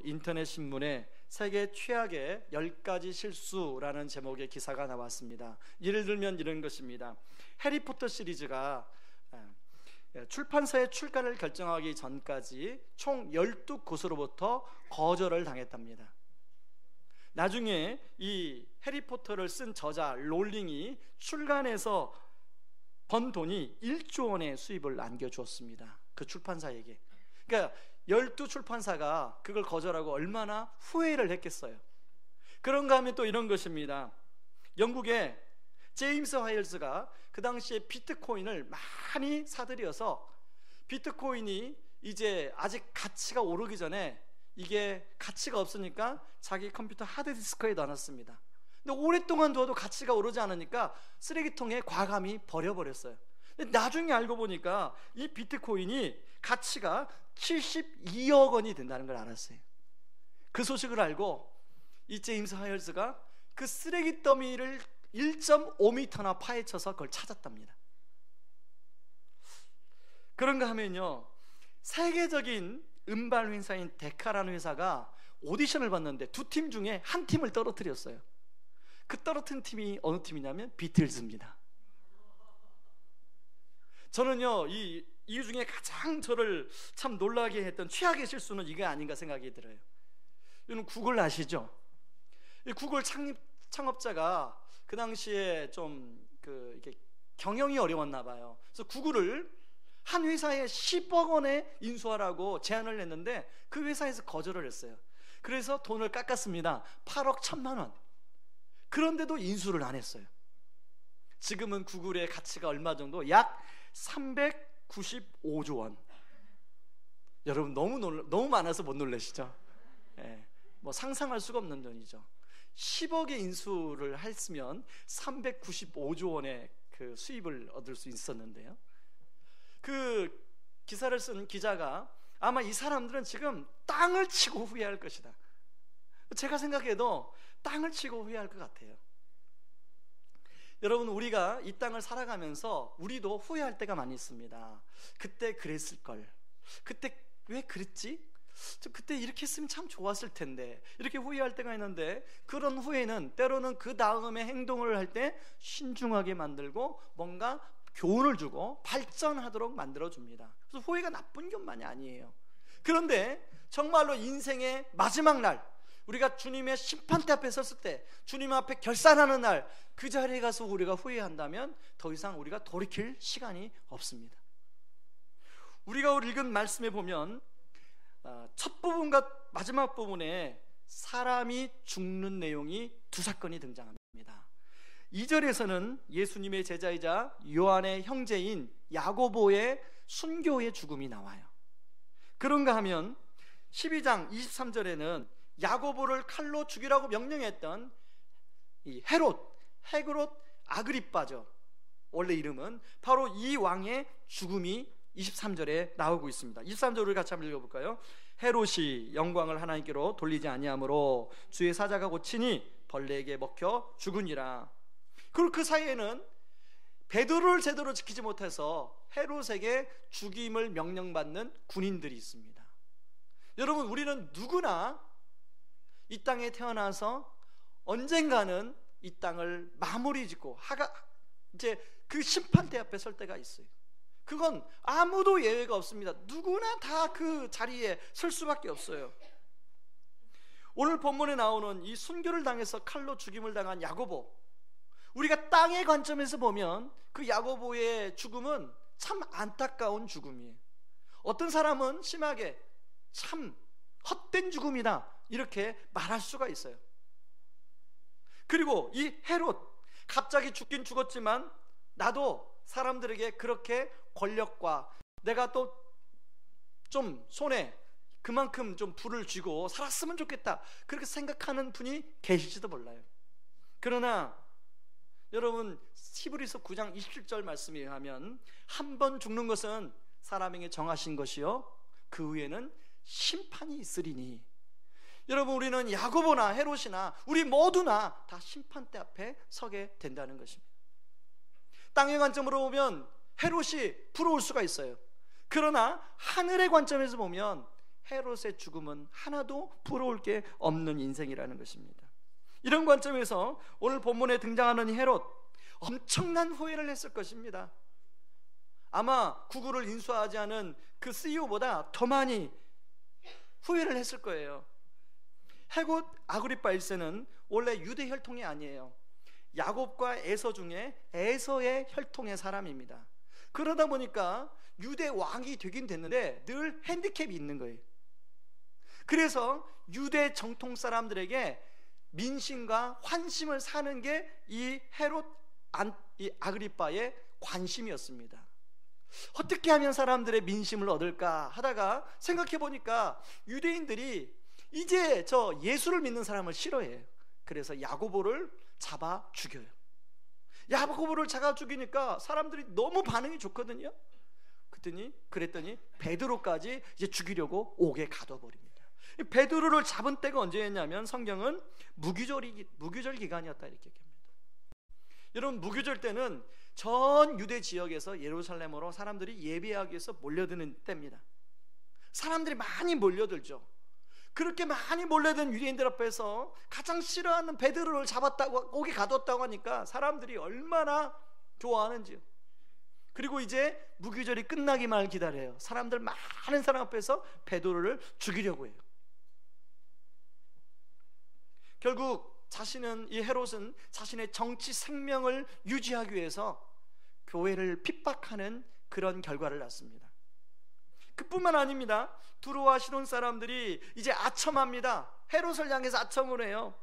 인터넷 신문에 세계 최악의 10가지 실수라는 제목의 기사가 나왔습니다. 예를 들면 이런 것입니다. 해리포터 시리즈가 출판사의 출간을 결정하기 전까지 총 12곳으로부터 거절을 당했답니다. 나중에 이 해리포터를 쓴 저자 롤링이 출간해서 번 돈이 1조 원의 수입을 안겨주었습니다. 그 출판사에게. 그러니까 12출판사가 그걸 거절하고 얼마나 후회를 했겠어요. 그런가 하면 또 이런 것입니다. 영국의 제임스 화일즈가 그 당시에 비트코인을 많이 사들여서 비트코인이 이제 아직 가치가 오르기 전에 이게 가치가 없으니까 자기 컴퓨터 하드디스크에 넣어놨습니다. 근데 오랫동안 두어도 가치가 오르지 않으니까 쓰레기통에 과감히 버려버렸어요. 근데 나중에 알고 보니까 이 비트코인이 가치가 72억 원이 된다는 걸 알았어요. 그 소식을 알고 이 제임스 하이얼스가 그 쓰레기 더미를 1.5m나 파헤쳐서 그걸 찾았답니다. 그런가 하면요, 세계적인 음반 회사인 데카라는 회사가 오디션을 봤는데 두 팀 중에 한 팀을 떨어뜨렸어요. 그 떨어뜨린 팀이 어느 팀이냐면 비틀즈입니다. 저는요, 이 중에 가장 저를 참 놀라게 했던 최악의 실수는 이게 아닌가 생각이 들어요. 여러분 구글 아시죠? 이 구글 창업자가 그 당시에 좀 이렇게 경영이 어려웠나 봐요. 그래서 구글을 한 회사에 10억 원에 인수하라고 제안을 했는데 그 회사에서 거절을 했어요. 그래서 돈을 깎았습니다. 8억 1천만 원. 그런데도 인수를 안 했어요. 지금은 구글의 가치가 얼마 정도? 약 395조 원. 여러분 너무 많아서 못 놀라시죠? 예, 뭐 상상할 수가 없는 돈이죠. 10억의 인수를 했으면 395조 원의 그 수입을 얻을 수 있었는데요. 그 기사를 쓴 기자가 아마 이 사람들은 지금 땅을 치고 후회할 것이다. 제가 생각해도 땅을 치고 후회할 것 같아요. 여러분, 우리가 이 땅을 살아가면서 우리도 후회할 때가 많이 있습니다. 그때 그랬을걸, 그때 왜 그랬지? 그때 이렇게 했으면 참 좋았을 텐데, 이렇게 후회할 때가 있는데, 그런 후회는 때로는 그 다음에 행동을 할 때 신중하게 만들고 뭔가 교훈을 주고 발전하도록 만들어줍니다. 그래서 후회가 나쁜 것만이 아니에요. 그런데 정말로 인생의 마지막 날, 우리가 주님의 심판대 앞에 섰을 때, 주님 앞에 결산하는 날, 그 자리에 가서 우리가 후회한다면 더 이상 우리가 돌이킬 시간이 없습니다. 우리가 읽은 말씀에 보면 첫 부분과 마지막 부분에 사람이 죽는 내용이 두 사건이 등장합니다. 2절에서는 예수님의 제자이자 요한의 형제인 야고보의 순교의 죽음이 나와요. 그런가 하면 12장 23절에는 야고보를 칼로 죽이라고 명령했던 이 헤롯 아그리빠죠. 원래 이름은 바로 이 왕의 죽음이 23절에 나오고 있습니다. 23절을 같이 한번 읽어볼까요? 헤롯이 영광을 하나님께로 돌리지 아니하므로 주의 사자가 고치니 벌레에게 먹혀 죽으니라. 그리고 그 사이에는 베드로를 제대로 지키지 못해서 헤롯에게 죽임을 명령받는 군인들이 있습니다. 여러분, 우리는 누구나 이 땅에 태어나서 언젠가는 이 땅을 마무리 짓고 이제 그 심판대 앞에 설 때가 있어요. 그건 아무도 예외가 없습니다. 누구나 다 그 자리에 설 수밖에 없어요. 오늘 본문에 나오는 이 순교를 당해서 칼로 죽임을 당한 야고보, 우리가 땅의 관점에서 보면 그 야고보의 죽음은 참 안타까운 죽음이에요. 어떤 사람은 심하게 참 헛된 죽음이다 이렇게 말할 수가 있어요. 그리고 이 헤롯, 갑자기 죽긴 죽었지만 나도 사람들에게 그렇게 권력과 내가 또 좀 손에 그만큼 좀 불을 쥐고 살았으면 좋겠다 그렇게 생각하는 분이 계실지도 몰라요. 그러나 여러분, 히브리서 9장 27절 말씀에 의하면 한 번 죽는 것은 사람에게 정하신 것이요 그 후에는 심판이 있으리니. 여러분, 우리는 야고보나 헤롯이나 우리 모두나 다 심판대 앞에 서게 된다는 것입니다. 땅의 관점으로 보면 헤롯이 부러울 수가 있어요. 그러나 하늘의 관점에서 보면 헤롯의 죽음은 하나도 부러울 게 없는 인생이라는 것입니다. 이런 관점에서 오늘 본문에 등장하는 이 헤롯, 엄청난 후회를 했을 것입니다. 아마 구글을 인수하지 않은 그 CEO보다 더 많이 후회를 했을 거예요. 헤롯 아그리파 1세는 원래 유대 혈통이 아니에요. 야곱과 에서 중에 에서의 혈통의 사람입니다. 그러다 보니까 유대 왕이 되긴 됐는데 늘 핸디캡이 있는 거예요. 그래서 유대 정통 사람들에게 민심과 환심을 사는 게 이 헤롯 아그리파의 관심이었습니다. 어떻게 하면 사람들의 민심을 얻을까 하다가 생각해 보니까 유대인들이 이제 저 예수를 믿는 사람을 싫어해요. 그래서 야고보를 잡아 죽여요. 야고보를 잡아 죽이니까 사람들이 너무 반응이 좋거든요. 그랬더니 베드로까지 이제 죽이려고 옥에 가둬버립니다. 베드로를 잡은 때가 언제였냐면 성경은 무교절 기간이었다 이렇게 얘기합니다. 여러분, 무교절 때는 전 유대 지역에서 예루살렘으로 사람들이 예배하기 위해서 몰려드는 때입니다. 사람들이 많이 몰려들죠. 그렇게 많이 몰려든 유대인들 앞에서 가장 싫어하는 베드로를 잡았다고, 옥에 가뒀다고 하니까 사람들이 얼마나 좋아하는지요. 그리고 이제 무교절이 끝나기만을 기다려요. 사람들, 많은 사람 앞에서 베드로를 죽이려고 해요. 결국 이 헤롯은 자신의 정치 생명을 유지하기 위해서 교회를 핍박하는 그런 결과를 낳습니다. 그뿐만 아닙니다. 두로와 시돈 사람들이 이제 아첨합니다. 헤롯을 향해서 아첨을 해요.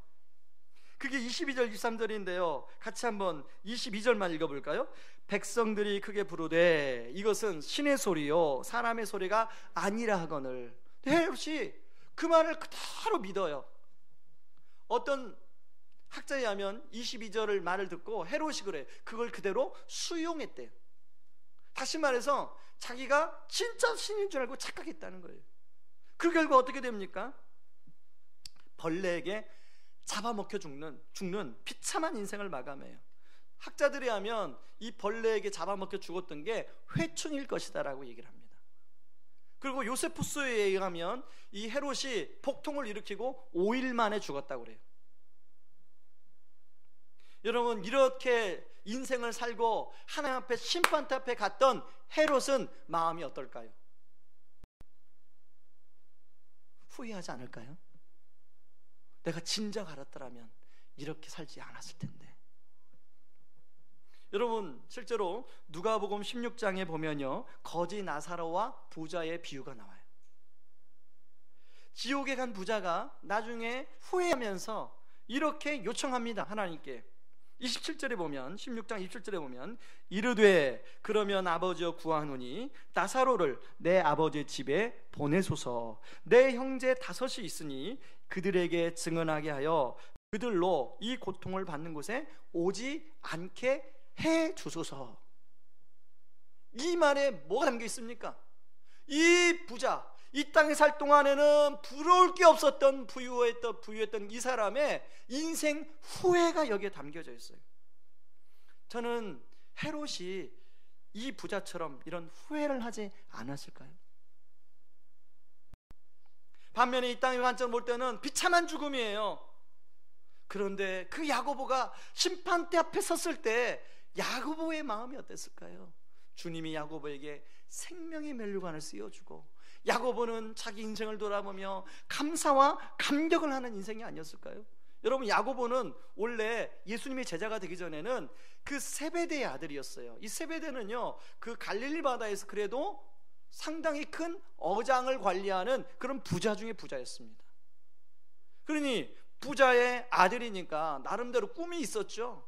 그게 22절 23절인데요 같이 한번 22절만 읽어볼까요? 백성들이 크게 부르되 이것은 신의 소리요 사람의 소리가 아니라 하거늘. 헤롯이 그 말을 그대로 믿어요. 어떤 학자에 의하면 22절을 말을 듣고 헤롯이 그걸 그대로 수용했대요. 다시 말해서 자기가 진짜 신인 줄 알고 착각했다는 거예요. 그 결과 어떻게 됩니까? 벌레에게 잡아먹혀 죽는 비참한 인생을 마감해요. 학자들에 의하면 이 벌레에게 잡아먹혀 죽었던 게 회충일 것이다 라고 얘기를 합니다. 그리고 요세푸스에 의하면 이 헤롯이 폭통을 일으키고 5일 만에 죽었다고 그래요. 여러분, 이렇게 인생을 살고 하나님 앞에 심판대 앞에 갔던 헤롯은 마음이 어떨까요? 후회하지 않을까요? 내가 진작 알았더라면 이렇게 살지 않았을 텐데. 여러분, 실제로 누가복음 16장에 보면요 거지 나사로와 부자의 비유가 나와요. 지옥에 간 부자가 나중에 후회하면서 이렇게 요청합니다. 하나님께 27절에 보면 16장 27절에 보면 이르되 그러면 아버지여 구하노니 나사로를 내 아버지의 집에 보내소서. 내 형제 5이 있으니 그들에게 증언하게 하여 그들로 이 고통을 받는 곳에 오지 않게 해 주소서. 이 말에 뭐가 담겨 있습니까? 이 부자, 이 땅에 살 동안에는 부러울 게 없었던 부유했던 이 사람의 인생 후회가 여기에 담겨져 있어요. 저는 헤롯이 이 부자처럼 이런 후회를 하지 않았을까요? 반면에 이 땅의 관점 볼 때는 비참한 죽음이에요. 그런데 그 야고보가 심판대 앞에 섰을 때 야고보의 마음이 어땠을까요? 주님이 야고보에게 생명의 면류관을 씌워주고 야고보는 자기 인생을 돌아보며 감사와 감격을 하는 인생이 아니었을까요? 여러분, 야고보는 원래 예수님의 제자가 되기 전에는 그 세베대의 아들이었어요. 이 세베대는요 그 갈릴리 바다에서 그래도 상당히 큰 어장을 관리하는 그런 부자 중에 부자였습니다. 그러니 부자의 아들이니까 나름대로 꿈이 있었죠.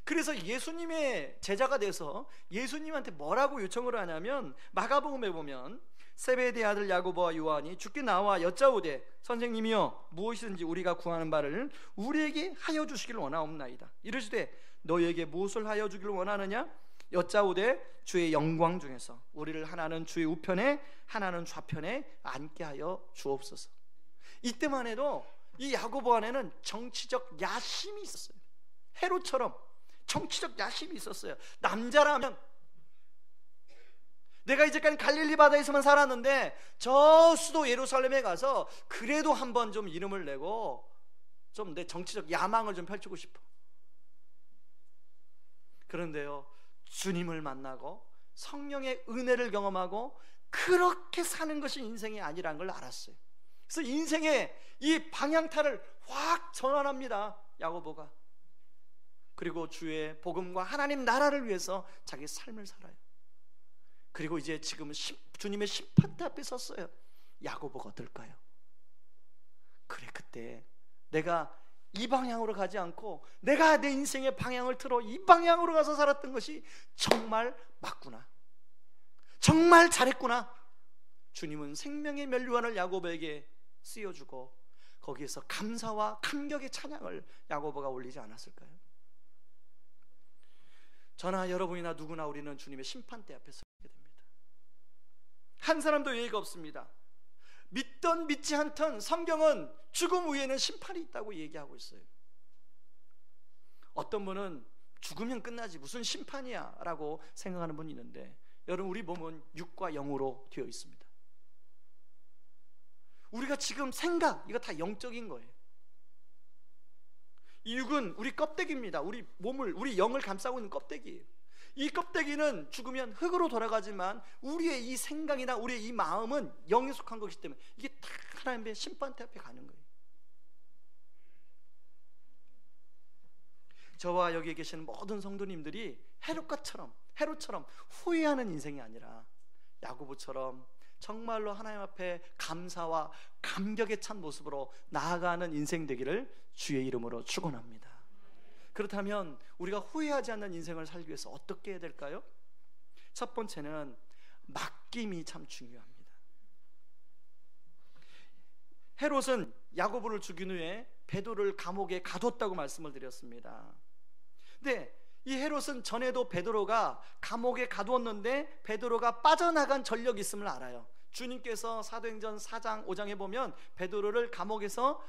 그래서 예수님의 제자가 돼서 예수님한테 뭐라고 요청을 하냐면 마가복음에 보면 세베대의 아들 야고보와 요한이 주께 나와 여짜오되 선생님이여 무엇이든지 우리가 구하는 바를 우리에게 하여 주시기를 원하옵나이다. 이르시되 너희에게 무엇을 하여 주기를 원하느냐? 여짜오되 주의 영광 중에서 우리를 하나는 주의 우편에 하나는 좌편에 앉게 하여 주옵소서. 이때만 해도 이 야고보 안에는 정치적 야심이 있었어요. 헤롯처럼 정치적 야심이 있었어요. 남자라면 내가 이제까지 갈릴리 바다에서만 살았는데 저 수도 예루살렘에 가서 그래도 한번 좀 이름을 내고 좀 내 정치적 야망을 좀 펼치고 싶어. 그런데요, 주님을 만나고 성령의 은혜를 경험하고 그렇게 사는 것이 인생이 아니라는 걸 알았어요. 그래서 인생의 이 방향타를 확 전환합니다, 야고보가. 그리고 주의 복음과 하나님 나라를 위해서 자기 삶을 살아요. 그리고 이제 지금 주님의 심판대 앞에 섰어요. 야고보가 어떨까요? 그래, 그때 내가 이 방향으로 가지 않고 내가 내 인생의 방향을 틀어 이 방향으로 가서 살았던 것이 정말 맞구나, 정말 잘했구나. 주님은 생명의 면류관을 야고보에게 씌워주고 거기에서 감사와 감격의 찬양을 야고보가 올리지 않았을까요? 저나 여러분이나 누구나 우리는 주님의 심판대 앞에 서게 됩니다. 한 사람도 예의가 없습니다. 믿던 믿지 않던 성경은 죽음 후에는 심판이 있다고 얘기하고 있어요. 어떤 분은 죽으면 끝나지 무슨 심판이야 라고 생각하는 분이 있는데, 여러분, 우리 몸은 육과 영으로 되어 있습니다. 우리가 지금 생각, 이거 다 영적인 거예요. 이 육은 우리 껍데기입니다. 우리 몸을, 우리 영을 감싸고 있는 껍데기예요. 이 껍데기는 죽으면 흙으로 돌아가지만 우리의 이 생각이나 우리의 이 마음은 영에 속한 것이기 때문에 이게 다 하나님의 심판대 앞에 가는 거예요. 저와 여기에 계시는 모든 성도님들이 헤롯처럼 후회하는 인생이 아니라 야고보처럼 정말로 하나님 앞에 감사와 감격에 찬 모습으로 나아가는 인생 되기를 주의 이름으로 축원합니다. 그렇다면 우리가 후회하지 않는 인생을 살기 위해서 어떻게 해야 될까요? 첫 번째는 맡김이 참 중요합니다. 헤롯은 야고보를 죽인 후에 베드로를 감옥에 가뒀다고 말씀을 드렸습니다. 근데 이 헤롯은 전에도 베드로가 감옥에 가두었는데 베드로가 빠져나간 전력이 있음을 알아요. 주님께서 사도행전 4장 5장에 보면 베드로를 감옥에서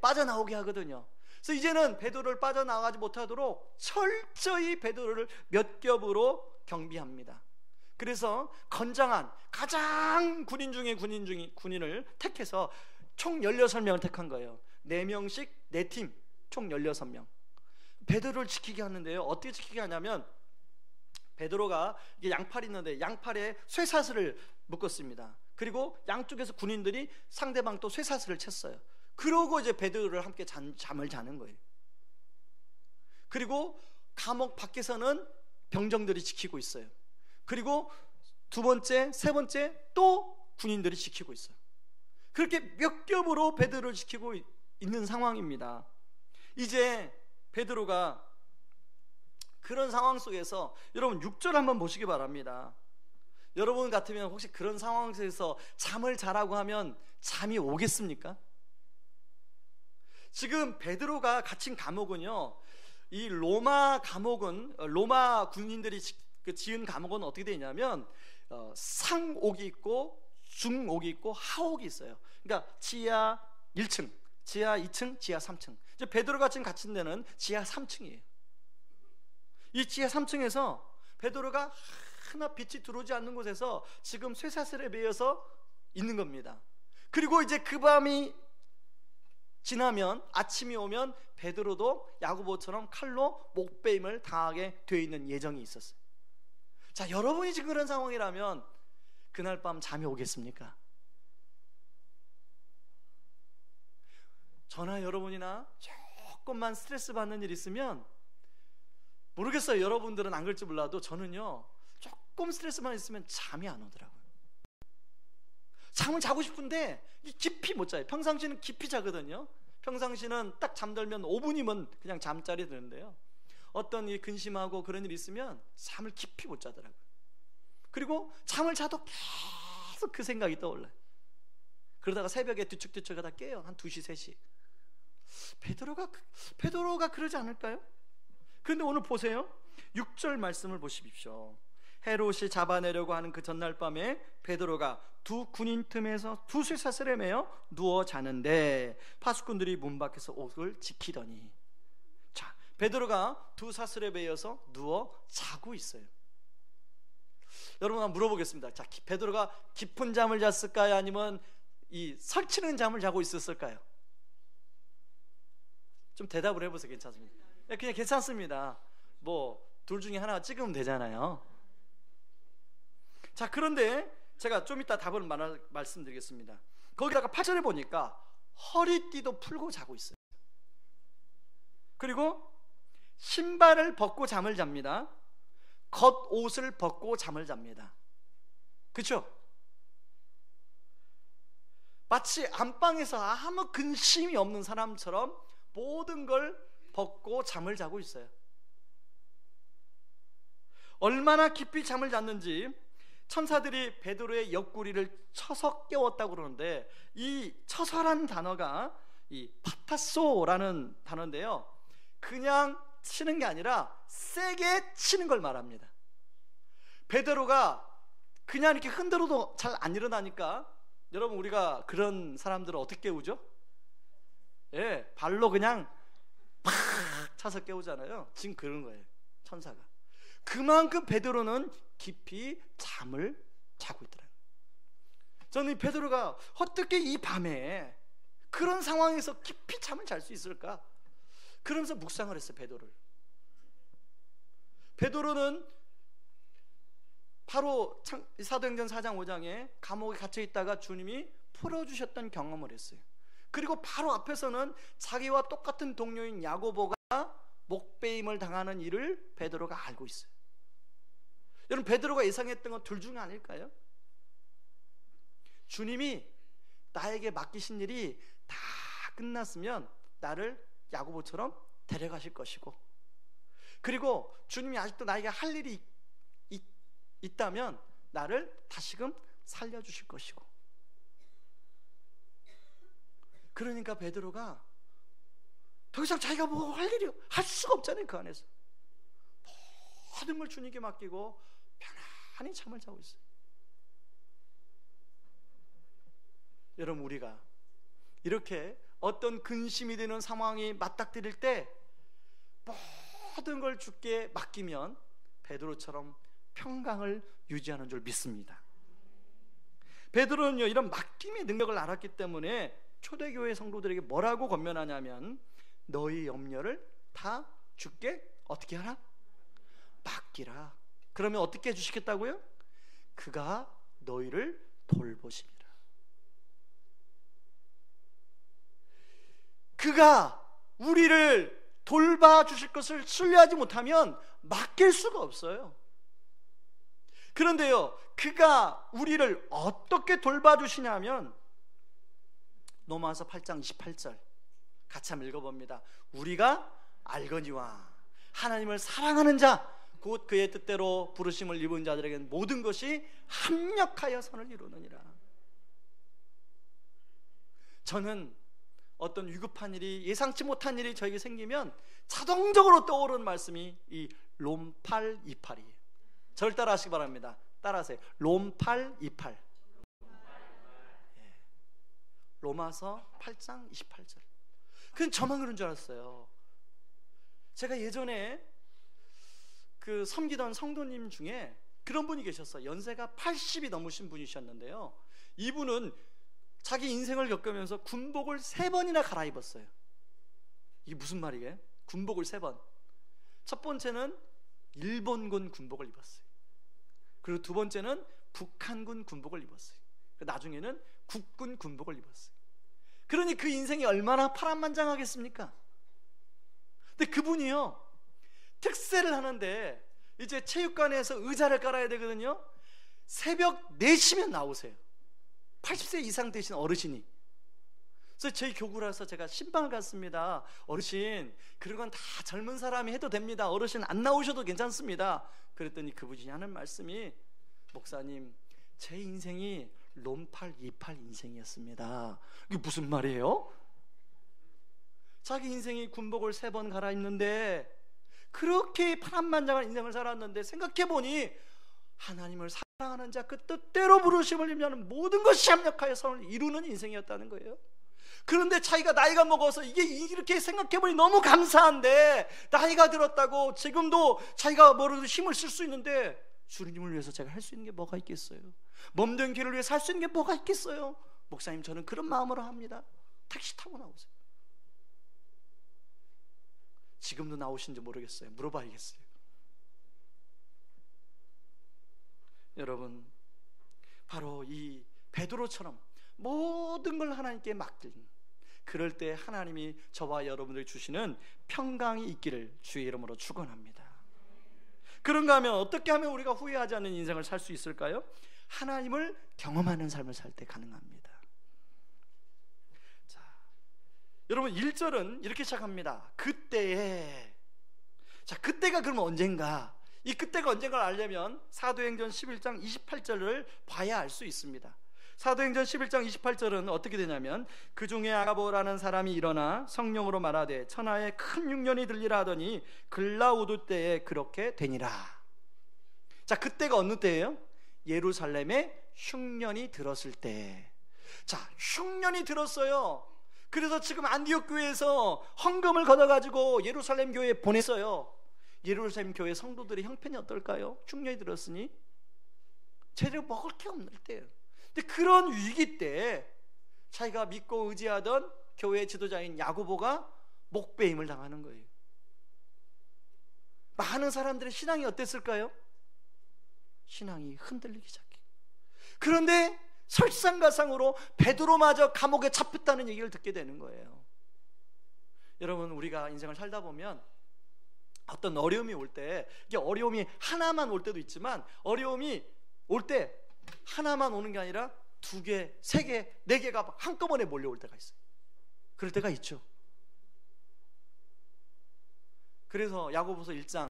빠져나오게 하거든요. 그래서 이제는 베드로를 빠져나가지 못하도록 철저히 베드로를 몇 겹으로 경비합니다. 그래서 건장한 가장 군인을 택해서 총 16명을 택한 거예요. 4명씩 4팀, 총 16명. 베드로를 지키게 하는데요, 어떻게 지키게 하냐면 베드로가 이게 양팔이 있는데 양팔에 쇠사슬을 묶었습니다. 그리고 양쪽에서 군인들이 상대방 또 쇠사슬을 쳤어요. 그러고 이제 베드로를 함께 잠을 자는 거예요. 그리고 감옥 밖에서는 병정들이 지키고 있어요. 그리고 두 번째, 세 번째 또 군인들이 지키고 있어요. 그렇게 몇 겹으로 베드로를 지키고 있는 상황입니다. 이제 베드로가 그런 상황 속에서, 여러분 6절 한번 보시기 바랍니다. 여러분 같으면 혹시 그런 상황 속에서 잠을 자라고 하면 잠이 오겠습니까? 지금 베드로가 갇힌 감옥은요, 이 로마 군인들이 지은 감옥은 어떻게 되어 있냐면 상옥이 있고 중옥이 있고 하옥이 있어요. 그러니까 지하 1층, 지하 2층, 지하 3층. 이제 베드로가 지금 갇힌 데는 지하 3층이에요. 이 지하 3층에서 베드로가 하나 빛이 들어오지 않는 곳에서 지금 쇠사슬에 매여서 있는 겁니다. 그리고 이제 그 밤이 지나면, 아침이 오면 베드로도 야고보처럼 칼로 목베임을 당하게 되어 있는 예정이 있었어요. 자, 여러분이 지금 그런 상황이라면 그날 밤 잠이 오겠습니까? 저나 여러분이나 조금만 스트레스 받는 일 있으면, 모르겠어요, 여러분들은 안 그럴지 몰라도 저는요, 조금 스트레스만 있으면 잠이 안 오더라고요. 잠을 자고 싶은데 깊이 못 자요. 평상시는 깊이 자거든요. 평상시는 딱 잠들면 5분이면 그냥 잠자리 드는데요, 어떤 이 근심하고 그런 일이 있으면 잠을 깊이 못 자더라고요. 그리고 잠을 자도 계속 그 생각이 떠올라요. 그러다가 새벽에 뒤척뒤척 하다 깨요. 한 2시, 3시. 베드로가 그러지 않을까요? 그런데 오늘 보세요. 6절 말씀을 보십시오. 헤롯이 잡아내려고 하는 그 전날 밤에 베드로가 두 군인 틈에서 두 쇠사슬에 매여 누워 자는데 파수꾼들이 문 밖에서 옷을 지키더니, 자, 베드로가 두 사슬에 매여서 누워 자고 있어요. 여러분 한번 물어보겠습니다. 자, 베드로가 깊은 잠을 잤을까요? 아니면 이 설치는 잠을 자고 있었을까요? 좀 대답을 해보세요. 괜찮습니다. 그냥 괜찮습니다. 뭐 둘 중에 하나 찍으면 되잖아요. 자, 그런데 제가 좀 이따 답을 말씀드리겠습니다. 거기다가 8절에 보니까 허리띠도 풀고 자고 있어요. 그리고 신발을 벗고 잠을 잡니다. 겉옷을 벗고 잠을 잡니다. 그렇죠? 마치 안방에서 아무 근심이 없는 사람처럼 모든 걸 벗고 잠을 자고 있어요. 얼마나 깊이 잠을 잤는지 천사들이 베드로의 옆구리를 쳐서 깨웠다고 그러는데, 이 쳐서라는 단어가 이 파타소라는 단어인데요, 그냥 치는 게 아니라 세게 치는 걸 말합니다. 베드로가 그냥 이렇게 흔들어도 잘 안 일어나니까, 여러분 우리가 그런 사람들을 어떻게 깨우죠? 예, 발로 그냥 팍 차서 깨우잖아요. 지금 그런 거예요, 천사가. 그만큼 베드로는 깊이 잠을 자고 있더라고요. 저는 이 베드로가 어떻게 이 밤에 그런 상황에서 깊이 잠을 잘 수 있을까? 그러면서 묵상을 했어요. 베드로는 바로 사도행전 4장 5장에 감옥에 갇혀 있다가 주님이 풀어주셨던 경험을 했어요. 그리고 바로 앞에서는 자기와 똑같은 동료인 야고보가 목베임을 당하는 일을 베드로가 알고 있어요. 여러분, 베드로가 예상했던 건 둘 중에 아닐까요? 주님이 나에게 맡기신 일이 다 끝났으면 나를 야고보처럼 데려가실 것이고, 그리고 주님이 아직도 나에게 할 일이 있다면 나를 다시금 살려주실 것이고. 그러니까 베드로가 더 이상 자기가 뭐 할 일이 할 수가 없잖아요. 그 안에서 모든 걸 주님께 맡기고 편안히 잠을 자고 있어요. 여러분, 우리가 이렇게 어떤 근심이 되는 상황이 맞닥뜨릴 때 모든 걸 주께 맡기면 베드로처럼 평강을 유지하는 줄 믿습니다. 베드로는요, 이런 맡김의 능력을 알았기 때문에 초대교회 성도들에게 뭐라고 권면하냐면, 너희 염려를 다 주께 어떻게 하라? 맡기라. 그러면 어떻게 해주시겠다고요? 그가 너희를 돌보십니다. 그가 우리를 돌봐주실 것을 신뢰하지 못하면 맡길 수가 없어요. 그런데요, 그가 우리를 어떻게 돌봐주시냐면, 로마서 8장 28절 같이 한번 읽어봅니다. 우리가 알거니와 하나님을 사랑하는 자 곧 그의 뜻대로 부르심을 입은 자들에게는 모든 것이 합력하여 선을 이루느니라. 저는 어떤 위급한 일이, 예상치 못한 일이 저에게 생기면 자동적으로 떠오르는 말씀이 이 롬828이에요. 저를 따라 하시기 바랍니다. 따라하세요. 롬828. 로마서 8장 28절. 그건 저만 그런 줄 알았어요. 제가 예전에 그 섬기던 성도님 중에 그런 분이 계셨어요. 연세가 80이 넘으신 분이셨는데요, 이분은 자기 인생을 겪으면서 군복을 3번이나 갈아입었어요. 이게 무슨 말이에요? 군복을 3번. 첫 번째는 일본군 군복을 입었어요. 그리고 두 번째는 북한군 군복을 입었어요. 나중에는 국군 군복을 입었어요. 그러니 그 인생이 얼마나 파란만장하겠습니까? 근데 그분이요, 특세를 하는데 이제 체육관에서 의자를 깔아야 되거든요. 새벽 4시면 나오세요. 80세 이상 되신 어르신이. 그래서 저희 교구라서 제가 신방을 갔습니다. 어르신, 그런 건 다 젊은 사람이 해도 됩니다. 어르신 안 나오셔도 괜찮습니다. 그랬더니 그분이 하는 말씀이, 목사님, 제 인생이 롬828 인생이었습니다. 이게 무슨 말이에요? 자기 인생이 군복을 3번 갈아입는데 그렇게 파란만장한 인생을 살았는데, 생각해보니 하나님을 사랑하는 자 그 뜻대로 부르심을 입는 모든 것이 합력하여 선을 이루는 인생이었다는 거예요. 그런데 자기가 나이가 먹어서 이게 이렇게 생각해보니 너무 감사한데, 나이가 들었다고 지금도 자기가 뭐라도 힘을 쓸 수 있는데 주님을 위해서 제가 할 수 있는 게 뭐가 있겠어요? 몸된 길을 위해서 할 수 있는 게 뭐가 있겠어요? 목사님, 저는 그런 마음으로 합니다. 택시 타고 나오세요. 지금도 나오신지 모르겠어요. 물어봐야겠어요. 여러분, 바로 이 베드로처럼 모든 걸 하나님께 맡긴, 그럴 때 하나님이 저와 여러분들이 주시는 평강이 있기를 주의 이름으로 축원합니다. 그런가 하면 어떻게 하면 우리가 후회하지 않는 인생을 살 수 있을까요? 하나님을 경험하는 삶을 살 때 가능합니다. 자, 여러분 1절은 이렇게 시작합니다. 그때에. 자, 그때가 그러면 언젠가? 이 그때가 언젠가를 알려면 사도행전 11장 28절을 봐야 알 수 있습니다. 사도행전 11장 28절은 어떻게 되냐면, 그 중에 아가보라는 사람이 일어나 성령으로 말하되 천하에 큰 흉년이 들리라 하더니 글라우드 때에 그렇게 되니라. 자, 그때가 어느 때예요? 예루살렘에 흉년이 들었을 때. 자, 흉년이 들었어요. 그래서 지금 안디옥 교회에서 헌금을 걷어가지고 예루살렘 교회에 보냈어요. 예루살렘 교회 성도들의 형편이 어떨까요? 흉년이 들었으니 제대로 먹을 게 없는 때예요. 근데 그런 위기 때 자기가 믿고 의지하던 교회 지도자인 야고보가 목배임을 당하는 거예요. 많은 사람들의 신앙이 어땠을까요? 신앙이 흔들리기 시작해요. 그런데 설상가상으로 베드로마저 감옥에 잡혔다는 얘기를 듣게 되는 거예요. 여러분, 우리가 인생을 살다 보면 어떤 어려움이 올 때, 이게 어려움이 하나만 올 때도 있지만, 어려움이 올 때 하나만 오는 게 아니라 2개, 3개, 4개가 한꺼번에 몰려올 때가 있어요. 그럴 때가 있죠. 그래서 야고보서 1장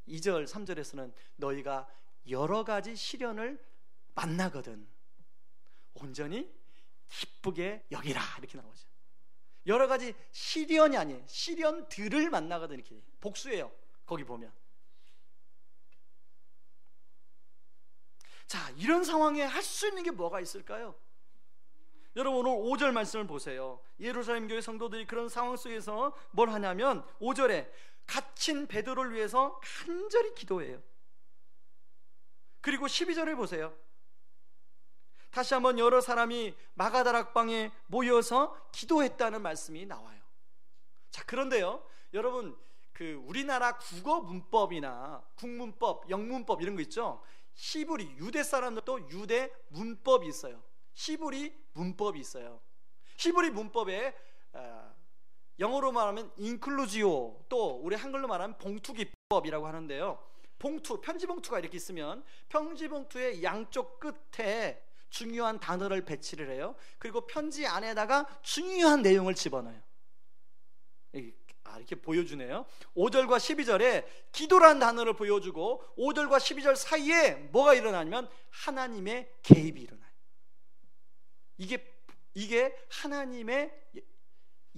2절 3절에서는 너희가 여러 가지 시련을 만나거든 온전히 기쁘게 여기라, 이렇게 나오죠. 여러 가지 시련이 아니에요. 시련들을 만나거든, 이렇게 복수예요. 거기 보면. 자, 이런 상황에 할 수 있는 게 뭐가 있을까요? 여러분, 오늘 5절 말씀을 보세요. 예루살렘 교회 성도들이 그런 상황 속에서 뭘 하냐면 5절에 갇힌 베드로를 위해서 간절히 기도해요. 그리고 12절을 보세요. 다시 한번 여러 사람이 마가다락방에 모여서 기도했다는 말씀이 나와요. 자, 그런데요, 여러분, 그 우리나라 국어 문법이나 국문법, 영문법 이런 거 있죠? 히브리, 유대 사람들도 유대 문법이 있어요. 히브리 문법이 있어요. 히브리 문법에 영어로 말하면 인클루지오, 또 우리 한글로 말하면 봉투기법이라고 하는데요. 봉투, 편지 봉투가 이렇게 있으면 편지 봉투의 양쪽 끝에 중요한 단어를 배치를 해요. 그리고 편지 안에다가 중요한 내용을 집어넣어요. 이렇게 보여주네요. 5절과 12절에 기도란 단어를 보여주고 5절과 12절 사이에 뭐가 일어나냐면 하나님의 개입이 일어나요. 이게 하나님의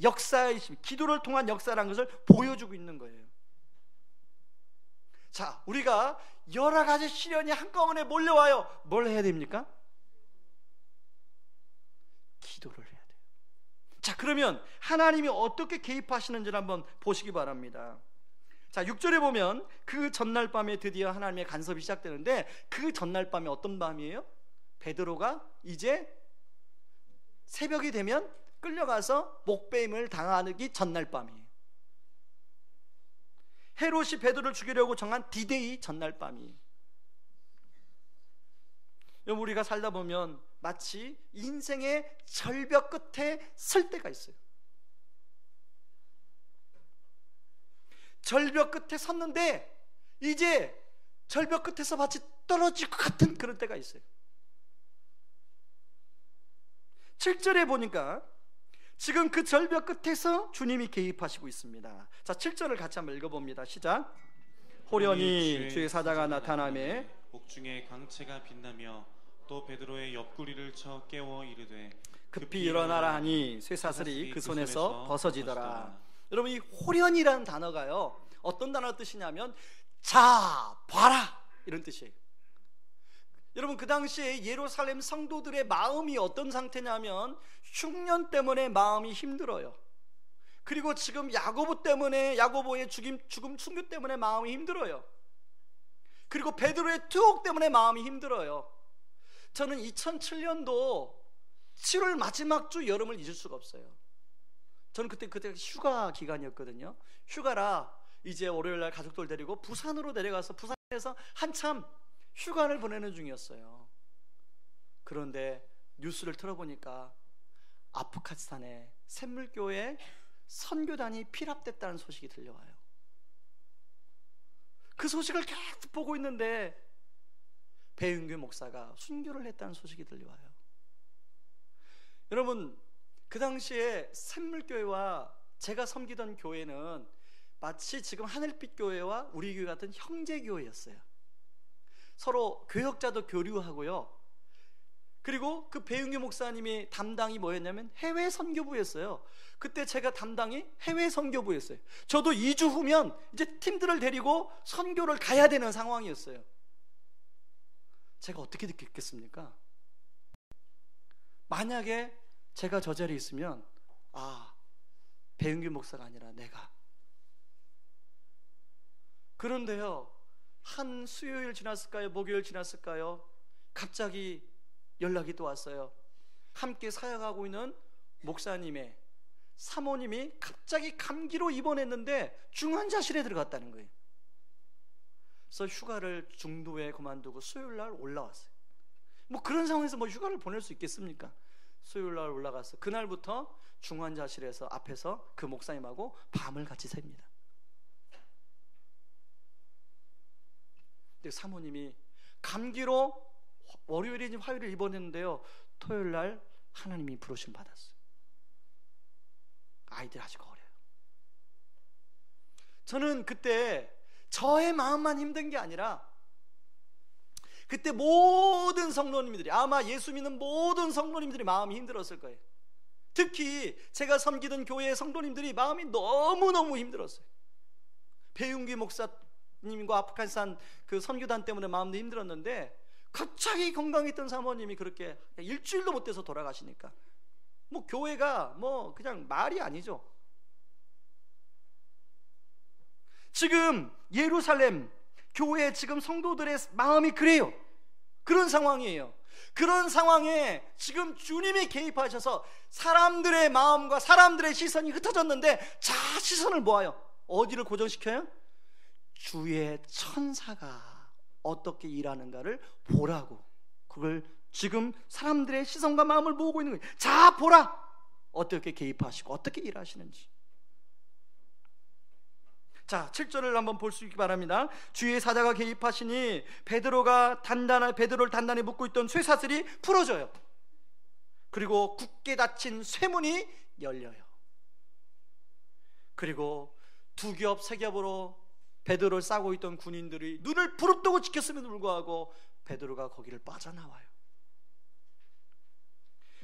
역사이심, 기도를 통한 역사라는 것을 보여주고 있는 거예요. 자, 우리가 여러 가지 시련이 한꺼번에 몰려와요. 뭘 해야 됩니까? 기도를 해야 돼요. 자, 그러면 하나님이 어떻게 개입하시는지를 한번 보시기 바랍니다. 자, 6절에 보면 그 전날 밤에 드디어 하나님의 간섭이 시작되는데, 그 전날 밤에 어떤 밤이에요? 베드로가 이제 새벽이 되면 끌려가서 목배임을 당하기 전날 밤이에요. 헤롯이 베드로를 죽이려고 정한 디데이 전날 밤이에요. 우리가 살다 보면 마치 인생의 절벽 끝에 설 때가 있어요. 절벽 끝에 섰는데 이제 절벽 끝에서 마치 떨어질 것 같은 그런 때가 있어요. 7절에 보니까 지금 그 절벽 끝에서 주님이 개입하시고 있습니다. 자, 7절을 같이 한번 읽어봅니다. 시작. 호련히 주의 사자가 나타나매 옥중에 광채가 빛나며 또 베드로의 옆구리를 쳐 깨워 이르되 급히 일어나라 하니 쇠사슬이 그 손에서 벗어지더라. 여러분, 이 호련이라는 단어가요, 어떤 단어 뜻이냐면 자, 봐라, 이런 뜻이에요. 여러분, 그 당시에 예루살렘 성도들의 마음이 어떤 상태냐면 흉년 때문에 마음이 힘들어요. 그리고 지금 야고보 때문에, 야고보의 죽음 충격 때문에 마음이 힘들어요. 그리고 베드로의 투옥 때문에 마음이 힘들어요. 저는 2007년도 7월 마지막 주 여름을 잊을 수가 없어요. 저는 그때 휴가 기간이었거든요. 휴가라 이제 월요일날 가족들 데리고 부산으로 내려가서 부산에서 한참 휴가를 보내는 중이었어요. 그런데 뉴스를 틀어보니까 아프가니스탄의 샘물교회 선교단이 피랍됐다는 소식이 들려와요. 그 소식을 계속 보고 있는데 배윤규 목사가 순교를 했다는 소식이 들려와요. 여러분, 그 당시에 샘물교회와 제가 섬기던 교회는 마치 지금 하늘빛 교회와 우리 교회 같은 형제교회였어요. 서로 교역자도 교류하고요. 그리고 그 배윤규 목사님이 담당이 뭐였냐면 해외 선교부였어요. 그때 제가 담당이 해외 선교부였어요. 저도 2주 후면 이제 팀들을 데리고 선교를 가야 되는 상황이었어요. 제가 어떻게 느꼈겠습니까? 만약에 제가 저 자리에 있으면 배윤규 목사가 아니라 내가. 그런데요, 한 수요일 지났을까요? 목요일 지났을까요? 갑자기 연락이 또 왔어요. 함께 사역하고 있는 목사님의 사모님이 갑자기 감기로 입원했는데 중환자실에 들어갔다는 거예요. 그래서 휴가를 중도에 그만두고 수요일날 올라왔어요. 뭐 그런 상황에서 뭐 휴가를 보낼 수 있겠습니까? 수요일날 올라가서 그날부터 중환자실에서 앞에서 그 목사님하고 밤을 같이 셉니다. 근데 사모님이 감기로 월요일인지 화요일에 입원했는데요, 토요일날 하나님이 부르심 받았어요. 아이들 아직 어려요. 저는 그때 저의 마음만 힘든 게 아니라 그때 모든 성도님들이, 아마 예수 믿는 모든 성도님들이 마음이 힘들었을 거예요. 특히 제가 섬기던 교회의 성도님들이 마음이 너무너무 힘들었어요. 배윤기 목사님과 아프가니스탄 그 선교단 때문에 마음도 힘들었는데 갑자기 건강했던 사모님이 그렇게 일주일도 못 돼서 돌아가시니까 뭐 교회가 뭐 그냥 말이 아니죠. 지금 예루살렘 교회 지금 성도들의 마음이 그래요. 그런 상황이에요. 그런 상황에 지금 주님이 개입하셔서 사람들의 마음과 사람들의 시선이 흩어졌는데 자, 시선을 모아요. 어디를 고정시켜요? 주의 천사가 어떻게 일하는가를 보라고. 그걸 지금 사람들의 시선과 마음을 모으고 있는 거예요. 자, 보라! 어떻게 개입하시고 어떻게 일하시는지. 자, 7절을 한번 볼 수 있기 바랍니다. 주의 사자가 개입하시니 베드로를 단단히 묶고 있던 쇠사슬이 풀어져요. 그리고 굳게 닫힌 쇠문이 열려요. 그리고 두 겹, 세 겹으로 베드로를 싸고 있던 군인들이 눈을 부릅뜨고 지켰음에도 불구하고 베드로가 거기를 빠져나와요.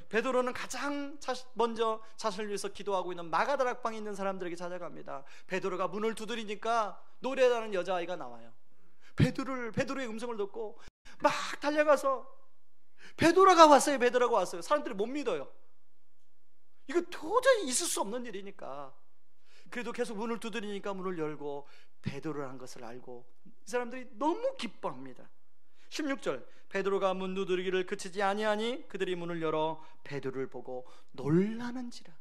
베드로는 가장 먼저 자신을 위해서 기도하고 있는 마가다락방에 있는 사람들에게 찾아갑니다. 베드로가 문을 두드리니까 노래하는 여자아이가 나와요. 베드로의 음성을 듣고 막 달려가서 베드로가 왔어요. 베드로가 왔어요. 사람들이 못 믿어요. 이거 도저히 있을 수 없는 일이니까. 그래도 계속 문을 두드리니까 문을 열고 베드로라는 것을 알고 이 사람들이 너무 기뻐합니다. 16절, 베드로가 문 두드리기를 그치지 아니하니 그들이 문을 열어 베드로를 보고 놀라는지라.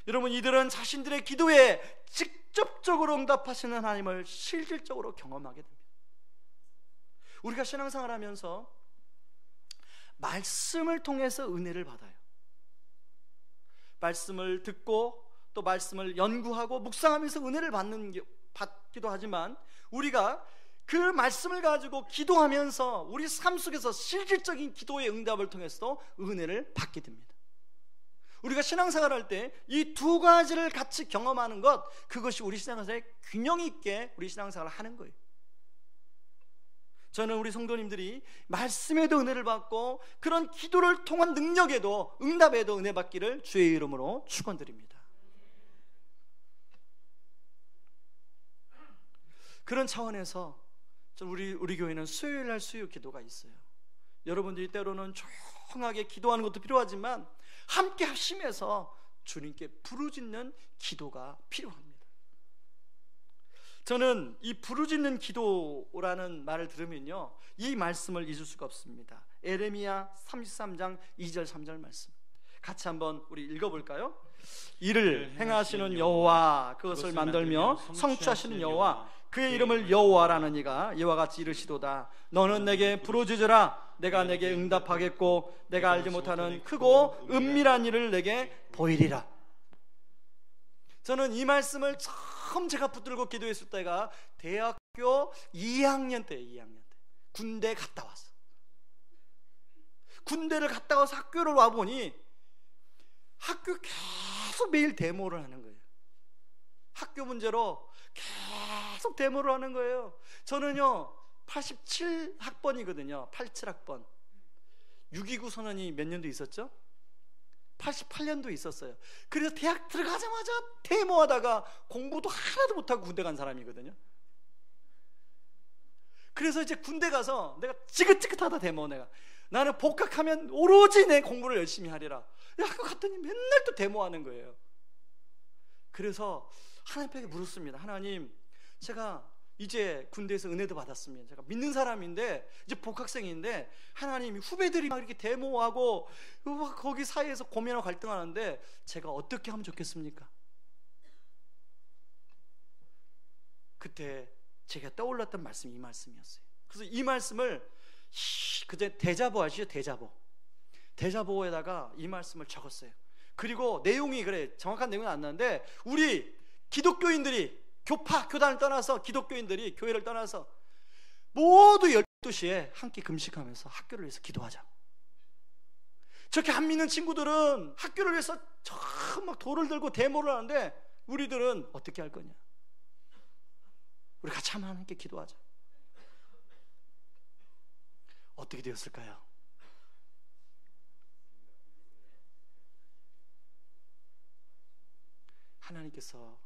여러분, 이들은 자신들의 기도에 직접적으로 응답하시는 하나님을 실질적으로 경험하게 됩니다. 우리가 신앙생활 하면서 말씀을 통해서 은혜를 받아요. 말씀을 듣고 또 말씀을 연구하고 묵상하면서 은혜를 받기도 하지만 우리가 그 말씀을 가지고 기도하면서 우리 삶 속에서 실질적인 기도의 응답을 통해서도 은혜를 받게 됩니다. 우리가 신앙생활 할 때 이 두 가지를 같이 경험하는 것, 그것이 우리 신앙생활에 균형 있게 우리 신앙생활을 하는 거예요. 저는 우리 성도님들이 말씀에도 은혜를 받고 그런 기도를 통한 능력에도 응답에도 은혜 받기를 주의 이름으로 축원드립니다. 그런 차원에서 우리 교회는 수요일날 수요 기도가 있어요. 여러분들이 때로는 조용하게 기도하는 것도 필요하지만 함께 합심해서 주님께 부르짖는 기도가 필요합니다. 저는 이 부르짖는 기도라는 말을 들으면요, 이 말씀을 잊을 수가 없습니다. 에레미야 33장 2절 3절 말씀 같이 한번 우리 읽어볼까요? 이를 행하시는 여호와, 그것을 만들며 성취하시는 여호와, 그의 이름을 여호와라는 이가 이와 같이 이르시도다. 너는 내게 부르짖으라. 내가 내게 응답하겠고 내가 알지 못하는 크고 은밀한 일을 내게 보이리라. 저는 이 말씀을 처음 제가 붙들고 기도했을 때가 대학교 2학년 때예요. 2학년 때 군대 갔다 왔어. 군대를 갔다 와서 학교를 와보니 학교 계속 매일 데모를 하는 거예요. 학교 문제로 계속 데모를 하는 거예요. 저는요 87학번이거든요 87학번 6.29 선언이 몇 년도 있었죠? 88년도 있었어요. 그래서 대학 들어가자마자 데모하다가 공부도 하나도 못하고 군대 간 사람이거든요. 그래서 이제 군대 가서 내가 지긋지긋하다. 데모 내가 나는 복학하면 오로지 내 공부를 열심히 하리라. 학교 갔더니 맨날 또 데모하는 거예요. 그래서 하나님께 물었습니다. 하나님, 제가 이제 군대에서 은혜도 받았습니다. 제가 믿는 사람인데 이제 복학생인데 하나님, 후배들이 막 이렇게 데모하고 막 거기 사이에서 고민하고 갈등하는데 제가 어떻게 하면 좋겠습니까? 그때 제가 떠올랐던 말씀이 이 말씀이었어요. 그래서 이 말씀을 그때 대자보 아시죠? 대자보에다가 이 말씀을 적었어요. 그리고 내용이 그래 정확한 내용은 안 나는데 우리 기독교인들이 교단을 떠나서 기독교인들이 교회를 떠나서 모두 12시에 함께 금식하면서 학교를 위해서 기도하자. 저렇게 안 믿는 친구들은 학교를 위해서 막 돌을 들고 데모를 하는데 우리들은 어떻게 할 거냐? 우리 같이 한번 함께 기도하자. 어떻게 되었을까요? 하나님께서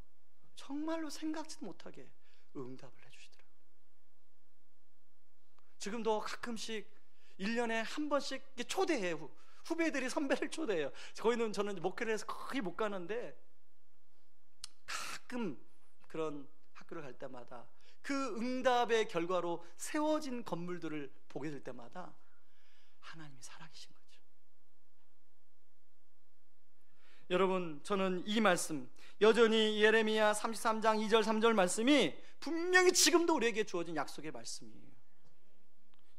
정말로 생각지도 못하게 응답을 해주시더라고요. 지금도 가끔씩 1년에 한 번씩 초대해요. 후배들이 선배를 초대해요. 저는 목회를 해서 거의 못 가는데 가끔 그런 학교를 갈 때마다 그 응답의 결과로 세워진 건물들을 보게 될 때마다 하나님이 살아계신 거죠. 여러분, 저는 이 말씀 여전히 예레미야 33장 2절 3절 말씀이 분명히 지금도 우리에게 주어진 약속의 말씀이에요.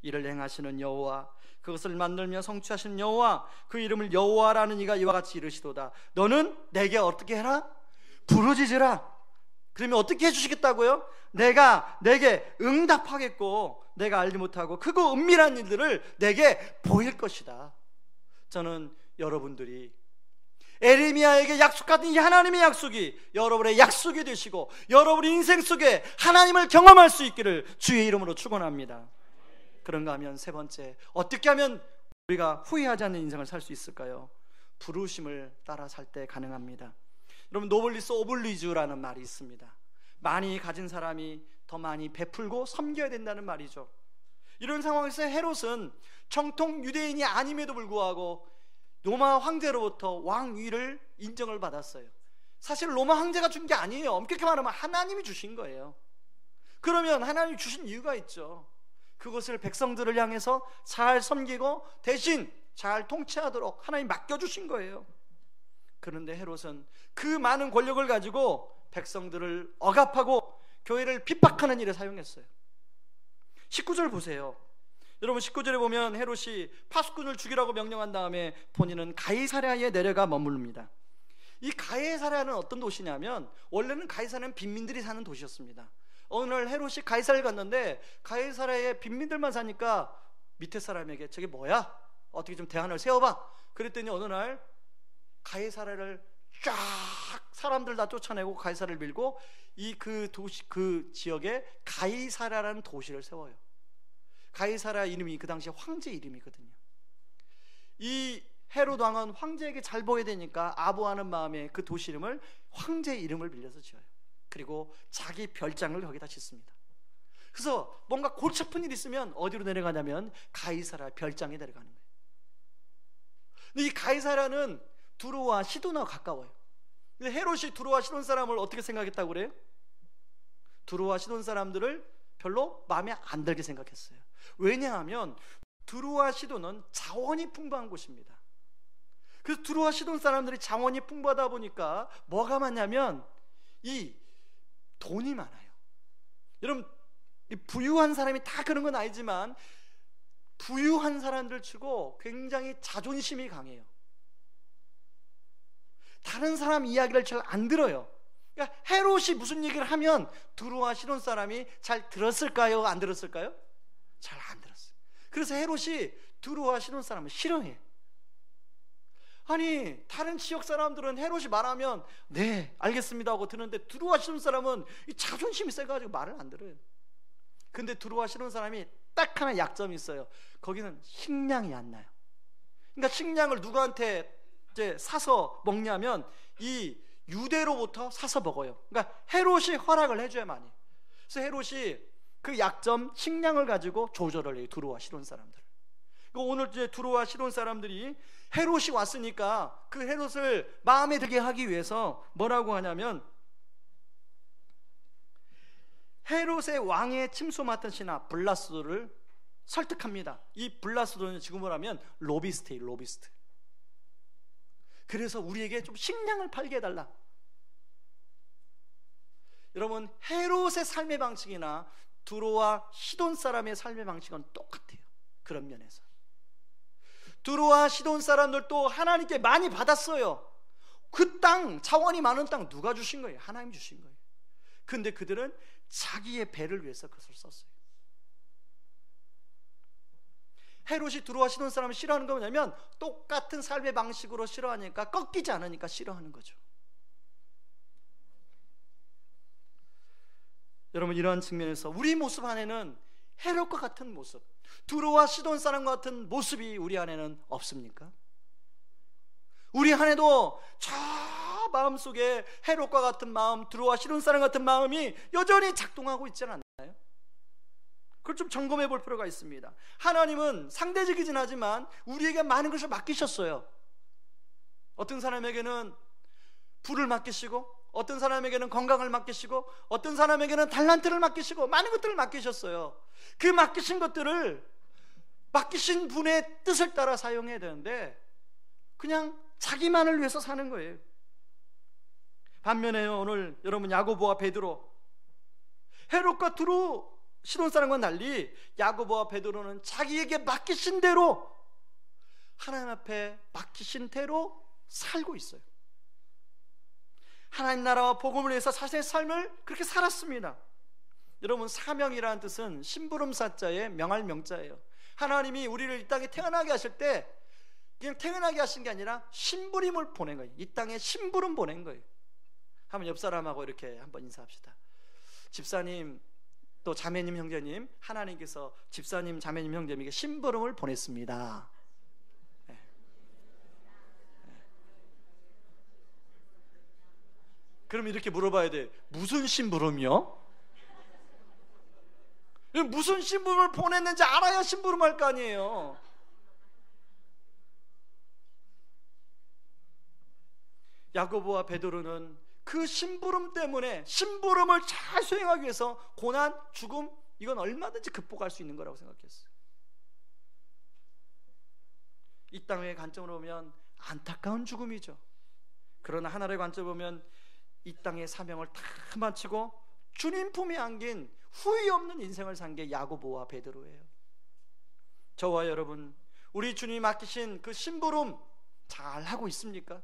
이를 행하시는 여호와, 그것을 만들며 성취하시는 여호와, 그 이름을 여호와라는 이가 이와 같이 이르시도다. 너는 내게 어떻게 해라? 부르짖으라. 그러면 어떻게 해주시겠다고요? 내가 내게 응답하겠고 내가 알지 못하고 크고 은밀한 일들을 내게 보일 것이다. 저는 여러분들이 에레미야에게 약속하던 이 하나님의 약속이 여러분의 약속이 되시고 여러분의 인생 속에 하나님을 경험할 수 있기를 주의 이름으로 축원합니다. 그런가 하면 세 번째, 어떻게 하면 우리가 후회하지 않는 인생을 살 수 있을까요? 부르심을 따라 살 때 가능합니다. 여러분, 노블리스 오블리주라는 말이 있습니다. 많이 가진 사람이 더 많이 베풀고 섬겨야 된다는 말이죠. 이런 상황에서 헤롯은 정통 유대인이 아님에도 불구하고 로마 황제로부터 왕위를 인정을 받았어요. 사실 로마 황제가 준 게 아니에요. 엄격히 말하면 하나님이 주신 거예요. 그러면 하나님이 주신 이유가 있죠. 그것을 백성들을 향해서 잘 섬기고 대신 잘 통치하도록 하나님 맡겨주신 거예요. 그런데 헤롯은 그 많은 권력을 가지고 백성들을 억압하고 교회를 핍박하는 일에 사용했어요. 19절 보세요. 여러분, 19절에 보면 헤롯이 파수꾼을 죽이라고 명령한 다음에 본인은 가이사랴에 내려가 머무릅니다. 이 가이사랴는 어떤 도시냐면 원래는 가이사랴는 빈민들이 사는 도시였습니다. 어느 날 헤롯이 가이사랴를 갔는데 가이사랴에 빈민들만 사니까 밑에 사람에게 저게 뭐야? 어떻게 좀 대안을 세워봐. 그랬더니 어느 날 가이사랴를 쫙 사람들 다 쫓아내고 가이사랴를 밀고 그 지역에 가이사랴라는 도시를 세워요. 가이사랴 이름이 그 당시 황제 이름이거든요. 이 헤롯 왕은 황제에게 잘 보여야 되니까 아부하는 마음에 그 도시 이름을 황제 이름을 빌려서 지어요. 그리고 자기 별장을 거기다 짓습니다. 그래서 뭔가 골치 아픈 일 있으면 어디로 내려가냐면 가이사랴 별장에 내려가는 거예요. 근데 이 가이사랴는 두로와 시돈하고 가까워요. 근데 헤롯이 두로와 시돈 사람을 어떻게 생각했다고 그래요? 두로와 시돈 사람들을 별로 마음에 안 들게 생각했어요. 왜냐하면 두로와 시돈은 자원이 풍부한 곳입니다. 그래서 두로와 시돈 사람들이 자원이 풍부하다 보니까 뭐가 많냐면 이 돈이 많아요. 여러분, 이 부유한 사람이 다 그런 건 아니지만 부유한 사람들 치고 굉장히 자존심이 강해요. 다른 사람 이야기를 잘 안 들어요. 그러니까 헤롯이 무슨 얘기를 하면 두로와 시돈 사람이 잘 들었을까요? 안 들었을까요? 잘 안 들었어요. 그래서 헤롯이 두로와 시돈 사람을 싫어해. 아니, 다른 지역 사람들은 헤롯이 말하면 네 알겠습니다 하고 듣는데 두로와 시돈 사람은 이 자존심이 세가지고 말을 안 들어요. 근데 두로와 시돈 사람이 딱 하나 약점이 있어요. 거기는 식량이 안 나요. 그러니까 식량을 누구한테 이제 사서 먹냐면 이 유대로부터 사서 먹어요. 그러니까 헤롯이 허락을 해줘야만 해요. 그래서 헤롯이 그 약점 식량을 가지고 조절을 해요. 두로와 시돈 사람들. 오늘 이제 두로와 시돈 사람들이 헤롯이 왔으니까 그 헤롯을 마음에 들게 하기 위해서 뭐라고 하냐면 헤롯의 왕의 침소 맡은 신하 블라스도를 설득합니다. 이 블라스도는 지금으로 하면 로비스트예요. 로비스트. 그래서 우리에게 좀 식량을 팔게 해달라. 여러분, 헤롯의 삶의 방식이나 두로와 시돈 사람의 삶의 방식은 똑같아요. 그런 면에서 두로와 시돈 사람들도 하나님께 많이 받았어요. 그 땅, 자원이 많은 땅 누가 주신 거예요? 하나님 주신 거예요. 근데 그들은 자기의 배를 위해서 그것을 썼어요. 헤롯이 두로와 시돈 사람을 싫어하는 거 뭐냐면 똑같은 삶의 방식으로 싫어하니까, 꺾이지 않으니까 싫어하는 거죠. 여러분, 이러한 측면에서 우리 모습 안에는 헤롯과 같은 모습, 두로와 시돈 사람과 같은 모습이 우리 안에는 없습니까? 우리 안에도 저 마음속에 헤롯과 같은 마음, 두로와 시돈 사람 같은 마음이 여전히 작동하고 있지 않나요? 그걸 좀 점검해 볼 필요가 있습니다. 하나님은 상대적이긴 하지만 우리에게 많은 것을 맡기셨어요. 어떤 사람에게는 불을 맡기시고, 어떤 사람에게는 건강을 맡기시고, 어떤 사람에게는 달란트를 맡기시고, 많은 것들을 맡기셨어요. 그 맡기신 것들을 맡기신 분의 뜻을 따라 사용해야 되는데 그냥 자기만을 위해서 사는 거예요. 반면에 오늘 여러분, 야고보와 베드로, 헤롯과 두로 시돈 사람과 달리 야고보와 베드로는 자기에게 맡기신 대로, 하나님 앞에 맡기신 대로 살고 있어요. 하나님 나라와 복음을 위해서 자신의 삶을 그렇게 살았습니다. 여러분, 사명이라는 뜻은 심부름사자의 명할 명자예요. 하나님이 우리를 이 땅에 태어나게 하실 때 그냥 태어나게 하신 게 아니라 심부름을 보낸 거예요. 이 땅에 심부름 보낸 거예요. 한번 옆 사람하고 이렇게 한번 인사합시다. 집사님, 또 자매님, 형제님, 하나님께서 집사님, 자매님, 형제님에게 심부름을 보냈습니다. 네. 네. 그럼 이렇게 물어봐야 돼. 무슨 심부름이요? 무슨 심부름을 보냈는지 알아야 심부름할 거 아니에요. 야고보와 베드로는 그 심부름 때문에, 심부름을 잘 수행하기 위해서 고난, 죽음, 이건 얼마든지 극복할 수 있는 거라고 생각했어요. 이 땅의 관점으로 보면 안타까운 죽음이죠. 그러나 하나님의 관점으로 보면 이 땅의 사명을 다 마치고 주님 품에 안긴 후회 없는 인생을 산 게 야고보와 베드로예요. 저와 여러분, 우리 주님이 맡기신 그 심부름 잘 하고 있습니까?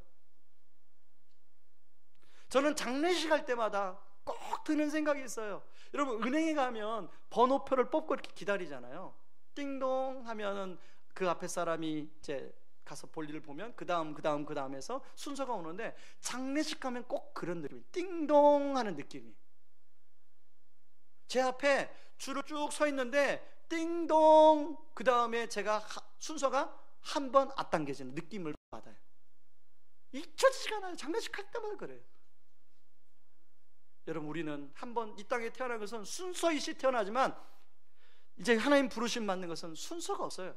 저는 장례식 할 때마다 꼭 드는 생각이 있어요. 여러분, 은행에 가면 번호표를 뽑고 이렇게 기다리잖아요. 띵동 하면은 그 앞에 사람이 이제 가서 볼일을 보면 그 다음 해서 순서가 오는데, 장례식 하면 꼭 그런 느낌이, 띵동 하는 느낌이. 제 앞에 줄을 쭉 서 있는데 띵동, 그 다음에 제가 순서가 한 번 앞당겨지는 느낌을 받아요. 잊혀지지가 않아요. 장례식 할 때마다 그래요. 여러분, 우리는 한 번 이 땅에 태어난 것은 순서이시 태어나지만 이제 하나님 부르심 받는 것은 순서가 없어요.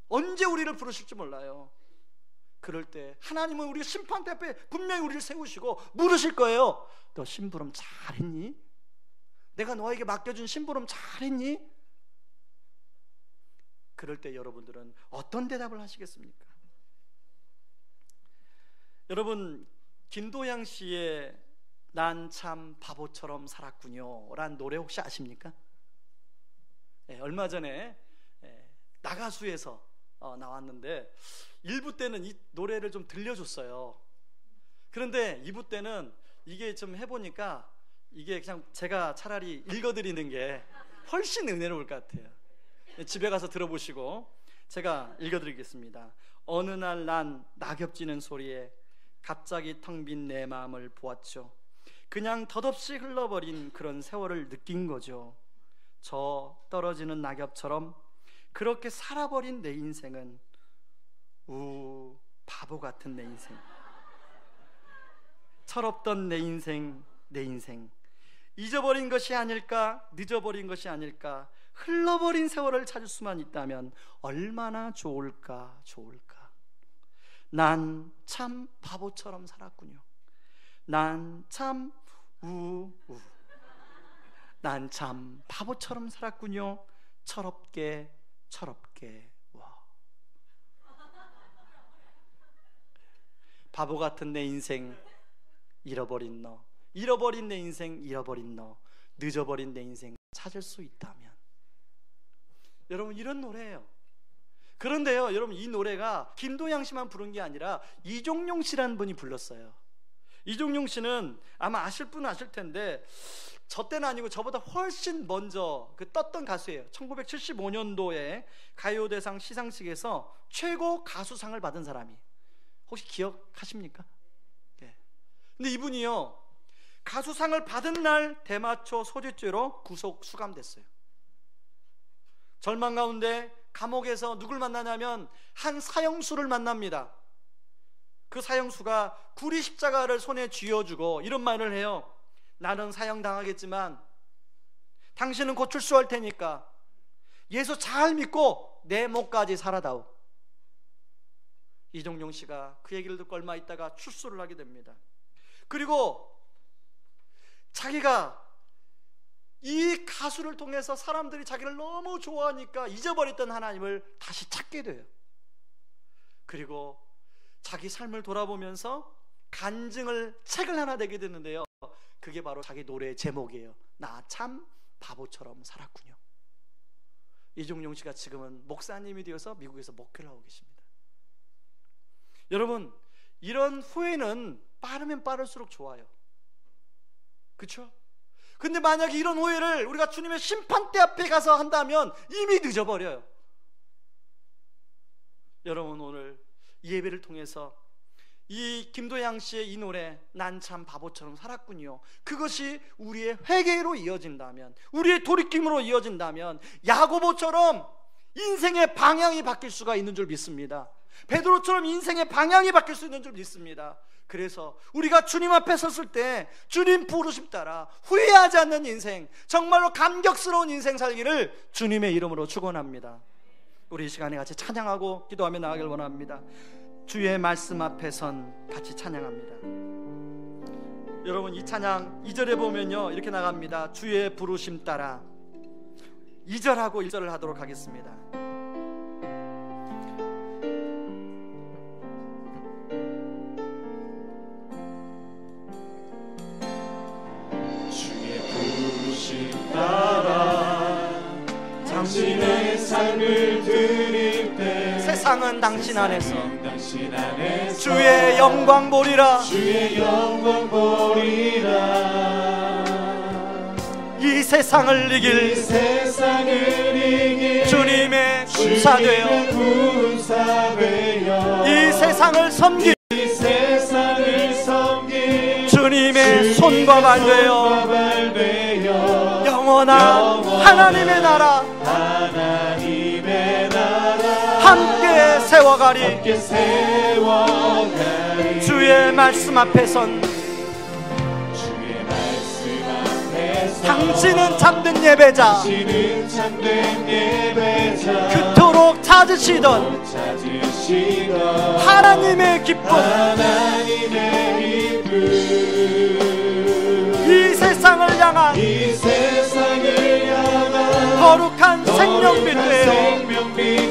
언제 우리를 부르실지 몰라요. 그럴 때 하나님은 우리 심판대 앞에 분명히 우리를 세우시고 물으실 거예요. 너 심부름 잘했니? 내가 너에게 맡겨준 심부름 잘했니? 그럴 때 여러분들은 어떤 대답을 하시겠습니까? 여러분, 김도양 씨의 난 참 바보처럼 살았군요 라는 노래 혹시 아십니까? 얼마 전에 나가수에서 나왔는데 1부 때는 이 노래를 좀 들려줬어요. 그런데 2부 때는 이게 좀 해보니까 이게 그냥 제가 차라리 읽어드리는 게 훨씬 은혜로울 것 같아요. 집에 가서 들어보시고 제가 읽어드리겠습니다. 어느 날 난 낙엽 지는 소리에 갑자기 텅 빈 내 마음을 보았죠. 그냥 덧없이 흘러버린 그런 세월을 느낀 거죠. 저 떨어지는 낙엽처럼 그렇게 살아버린 내 인생은 바보 같은 내 인생, 철없던 내 인생, 잊어버린 것이 아닐까, 늦어버린 것이 아닐까, 흘러버린 세월을 찾을 수만 있다면 얼마나 좋을까. 난 참 바보처럼 살았군요. 난 참 난 참 바보처럼 살았군요. 철없게. 와. 바보 같은 내 인생, 잃어버린 너, 잃어버린 내 인생, 잃어버린 너, 늦어버린 내 인생 찾을 수 있다면. 여러분, 이런 노래예요. 그런데요, 여러분, 이 노래가 김도양 씨만 부른 게 아니라 이종용 씨라는 분이 불렀어요. 이종용 씨는 아마 아실 분은 아실 텐데 저 때는 아니고 저보다 훨씬 먼저 떴던 가수예요. 1975년도에 가요대상 시상식에서 최고 가수상을 받은 사람이, 혹시 기억하십니까? 네. 근데 이분이요, 가수상을 받은 날 대마초 소지죄로 구속 수감됐어요. 절망 가운데 감옥에서 누굴 만나냐면 한 사형수를 만납니다. 그 사형수가 구리 십자가를 손에 쥐어주고 이런 말을 해요. 나는 사형당하겠지만 당신은 곧 출소할 테니까 예수 잘 믿고 내 목까지 살아다오. 이종용 씨가 그 얘기를 듣고 얼마 있다가 출소를 하게 됩니다. 그리고 자기가 이 가수를 통해서 사람들이 자기를 너무 좋아하니까 잊어버렸던 하나님을 다시 찾게 돼요. 그리고 자기 삶을 돌아보면서 간증을 책을 하나 내게 됐는데요, 그게 바로 자기 노래의 제목이에요. 나 참 바보처럼 살았군요. 이종용 씨가 지금은 목사님이 되어서 미국에서 목회를 하고 계십니다. 여러분, 이런 후회는 빠르면 빠를수록 좋아요. 그렇죠? 근데 만약에 이런 후회를 우리가 주님의 심판대 앞에 가서 한다면 이미 늦어버려요. 여러분, 오늘 이 예배를 통해서 이 김도양 씨의 이 노래 난 참 바보처럼 살았군요, 그것이 우리의 회개로 이어진다면, 우리의 돌이킴으로 이어진다면 야고보처럼 인생의 방향이 바뀔 수가 있는 줄 믿습니다. 베드로처럼 인생의 방향이 바뀔 수 있는 줄 믿습니다. 그래서 우리가 주님 앞에 섰을 때 주님 부르심 따라 후회하지 않는 인생, 정말로 감격스러운 인생 살기를 주님의 이름으로 축원합니다. 우리 이 시간에 같이 찬양하고 기도하며 나가길 원합니다. 주의 말씀 앞에 선 같이 찬양합니다. 여러분, 이 찬양 2절에 보면요 이렇게 나갑니다. 주의 부르심 따라. 2절하고 1절을 하도록 하겠습니다. 주의 부르심 따라 당신의 삶을 드릴 때 세상은 당신 안에서 주의 영광 보리라. 주의 영광 보리라. 이 세상을 이길 주님의 군사되어 이 세상을 섬길 주님의 손과 발 되어 영원한 하나님의 나라 함께 세워가리. 주의 말씀 앞에 선 다 당신은 참된 예배자, 그토록 찾으시던 하나님의 기쁨, 이 세상을 향한 거룩한 생명빛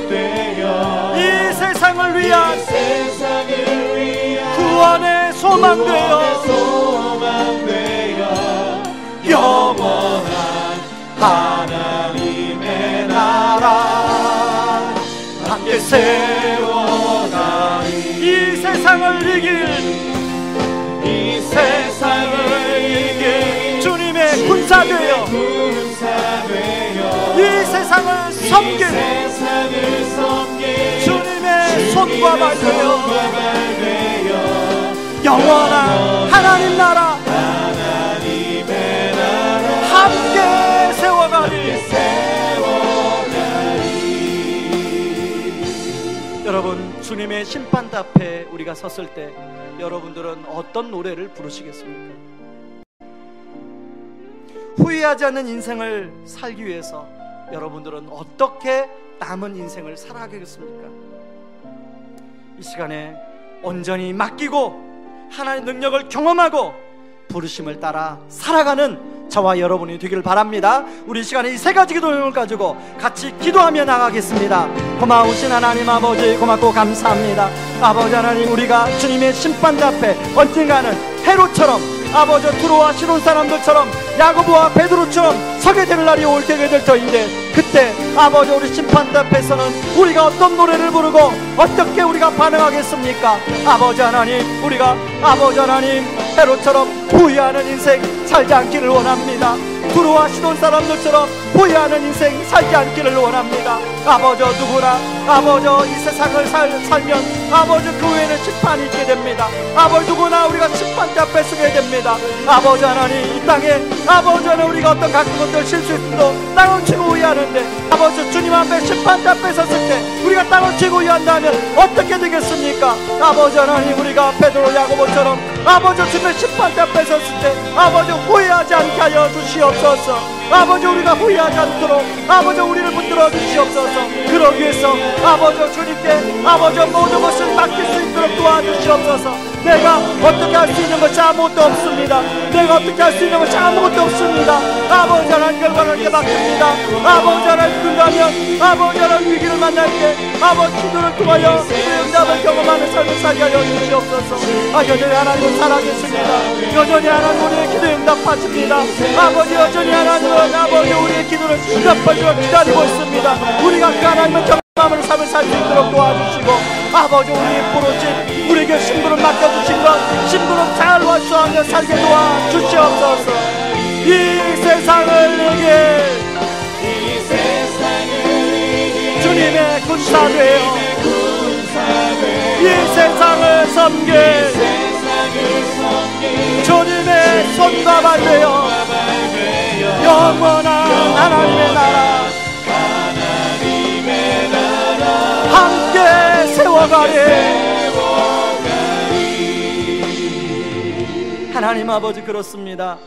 되어 이 세상을 위한 구원의 소망 되어 영원한 하나님의 나라 함께 세워가리. 이 세상을 이길 주님의 군사 되어 이 세상을 섬길 주님의 손과 발 되어 영원한 하나님 나라 함께 세워가리. 여러분, 주님의 심판대 앞에 우리가 섰을 때 여러분들은 어떤 노래를 부르시겠습니까? 후회하지 않는 인생을 살기 위해서 여러분들은 어떻게 남은 인생을 살아가겠습니까? 이 시간에 온전히 맡기고 하나님의 능력을 경험하고 부르심을 따라 살아가는 저와 여러분이 되기를 바랍니다. 우리 시간에 이 세 가지 기도 내용을 가지고 같이 기도하며 나가겠습니다. 고마우신 하나님 아버지, 고맙고 감사합니다. 아버지 하나님, 우리가 주님의 심판대 앞에 언젠가는 헤롯처럼, 아버지 두로와 시돈 사람들처럼, 야고보와 베드로처럼 서게 될 날이 올 때가 될 터인데, 그때 아버지 우리 심판대 앞에서는 우리가 어떤 노래를 부르고 어떻게 우리가 반응하겠습니까? 아버지 하나님, 우리가 아버지 하나님 헤롯처럼 후회하는 인생 살지 않기를 원합니다. 두로와 시돈 사람들처럼 후회하는 인생 살지 않기를 원합니다. 아버지 누구나 아버지 이 세상을 살면 아버지 그 후에는 심판이 있게 됩니다. 아버지 누구나 우리가 심판대 앞에 서게 됩니다. 아버지 하나님, 이 땅에 아버지 하나님 우리가 어떤 같은 것들 실수했어도 땅을 치고 후회하는데, 아버지 주님 앞에 심판대 앞에 섰을 때 우리가 땅을 치고 후회한다면 어떻게 되겠습니까? 아버지 하나님, 우리가 베드로 야고보처럼 아버지 주님의 심판대 앞에 섰을 때 아버지 후회하지 않게 하여 주시옵소서. 아버지 우리가 후회하지 않도록 아버지 우리를 붙들어 주시옵소서. 그러기 위해서 아버지 주님께 아버지 모든 것을 맡길 수 있도록 도와주시옵소서. 내가 어떻게 할 수 있는 것이 아무것도 없습니다. 내가 어떻게 할 수 있는 것이 아무것도 없습니다. 아버지 하나님 결과를 맡깁니다. 아버지 하나님, 그러면 아버지 하나님 위기를 만날 때 아버지 기도를 통하여 그 응답을 경험하는 삶을 살게 하여 주시옵소서. 여전히 하나님은 살아계십니다. 여전히 하나님 우리의 기도에 응답하십니다. 아버지 여전히 하나님은 아버지 우리의 기도를 응답하시고 기다리고 있습니다. 우리가 그 하나님을 경험하는 삶을 살 수 있도록 도와주시고, 아버지 우리의 부르심, 우리에게 심부름 맡겨주신 것 심부름 잘 완수하며 살게 도와주시옵소서. 이 세상을 이길 주님의 군사 되어 이 세상을 섬길 주님의 손과 발 되어 영원한 하나님의 나라 함께 세워가리. 하나님 아버지, 그렇습니다.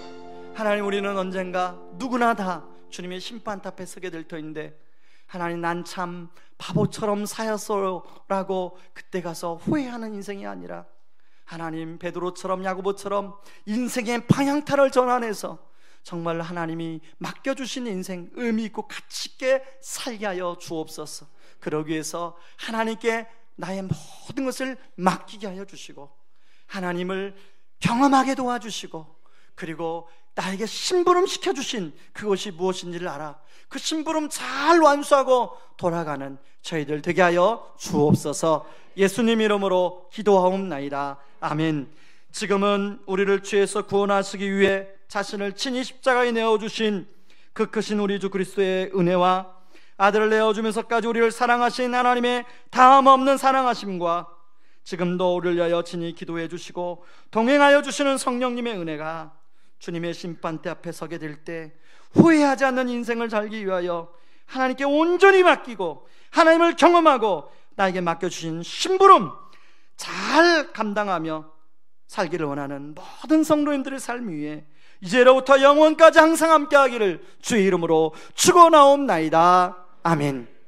하나님, 우리는 언젠가 누구나 다 주님의 심판대 앞에 서게 될 터인데, 하나님 난 참 바보처럼 사였어라고 그때 가서 후회하는 인생이 아니라, 하나님 베드로처럼 야고보처럼 인생의 방향타를 전환해서 정말 하나님이 맡겨주신 인생 의미 있고 가치 있게 살게 하여 주옵소서. 그러기 위해서 하나님께 나의 모든 것을 맡기게 하여 주시고, 하나님을 경험하게 도와주시고, 그리고 나에게 심부름 시켜주신 그것이 무엇인지를 알아 그 심부름 잘 완수하고 돌아가는 저희들 되게 하여 주옵소서. 예수님 이름으로 기도하옵나이다. 아멘. 지금은 우리를 죄에서 구원하시기 위해 자신을 친히 십자가에 내어주신 그 크신 우리 주 그리스도의 은혜와 아들을 내어주면서까지 우리를 사랑하신 하나님의 다함없는 사랑하심과 지금도 우리를 위하여 친히 기도해 주시고 동행하여 주시는 성령님의 은혜가 주님의 심판대 앞에 서게 될 때 후회하지 않는 인생을 살기 위하여 하나님께 온전히 맡기고 하나님을 경험하고 나에게 맡겨주신 심부름 잘 감당하며 살기를 원하는 모든 성도님들의 삶 위에 이제로부터 영원까지 항상 함께하기를 주의 이름으로 축원하옵나이다. 아멘.